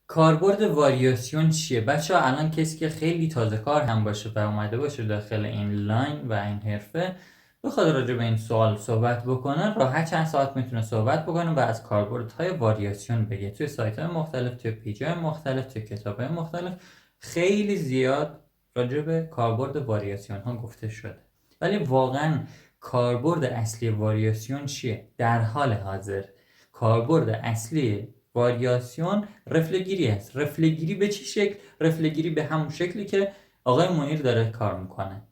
کاربرد واریاسیون چیه؟ بچه ها الان کسی که خیلی تازه کار هم باشه و اومده باشه داخل این لاین و این حرفه بخواد راجع به این سوال صحبت بکنه، راحت چند ساعت میتونه صحبت بکنه و از کاربردهای واریاسیون بگه. توی سایت های مختلف، توی پیج های مختلف، توی کتاب های مختلف خیلی زیاد راجع به کاربرد واریاسیون ها گفته شده. ولی واقعا کاربرد اصلی واریاسیون چیه؟ در حال حاضر کاربرد اصلی واریاسیون رفله‌گیری است. رفله‌گیری به چه شکل؟ رفله‌گیری به همون شکلی که آقای منیر داره کار میکنه.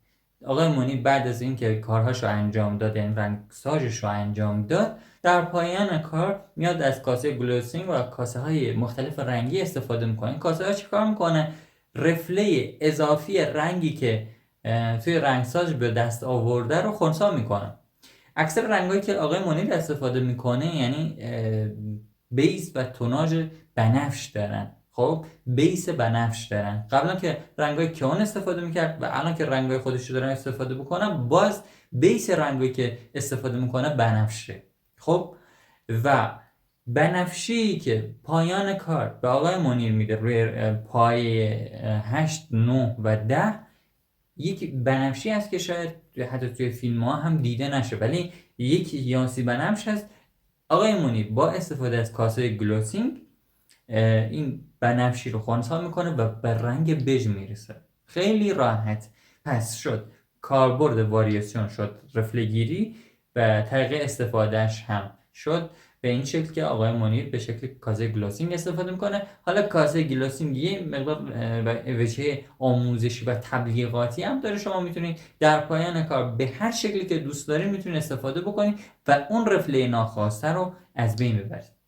آقای منیر بعد از اینکه کارهاشو انجام داد، یعنی رنگسازش رو انجام داد، در پایان کار میاد از کاسه گلوسینگ و کاسه های مختلف رنگی استفاده میکنه. این کاسه ها چی کار میکنه؟ رفله اضافی رنگی که توی رنگساز به دست آورده رو خنثی میکنه. اکثر رنگایی که آقای منیر استفاده میکنه یعنی بیس و توناژ بنفش دارن. خب بیس بنفش دارن. قبلا که رنگای کیان استفاده میکرد و الان که رنگای خودش رو دارن استفاده بکنن، باز بیس رنگایی که استفاده میکنه بنفشه. خب و بنفشی که پایان کار به آقای منیر میده روی پای 8 9 و 10 یک بنفشی هست که شاید حتی توی فیلم ها هم دیده نشه، ولی یک یاسی بنفش هست. آقای منیر با استفاده از کاسه گلوسینگ این بنفشی رو خنثی میکنه و به رنگ بژ میرسه. خیلی راحت. پس شد کاربرد واریاسیون، شد رفله‌گیری و طریقه استفادهش هم شد به این شکل که آقای منیر به شکل کاسه گلوسینگ استفاده میکنه. حالا کاسه گلوسینگ یه مقدار وجه آموزشی و تبلیغاتی هم داره. شما میتونید در پایان کار به هر شکلی که دوست دارید میتونید استفاده بکنید و اون رفله ناخواسته رو از بین ببرید.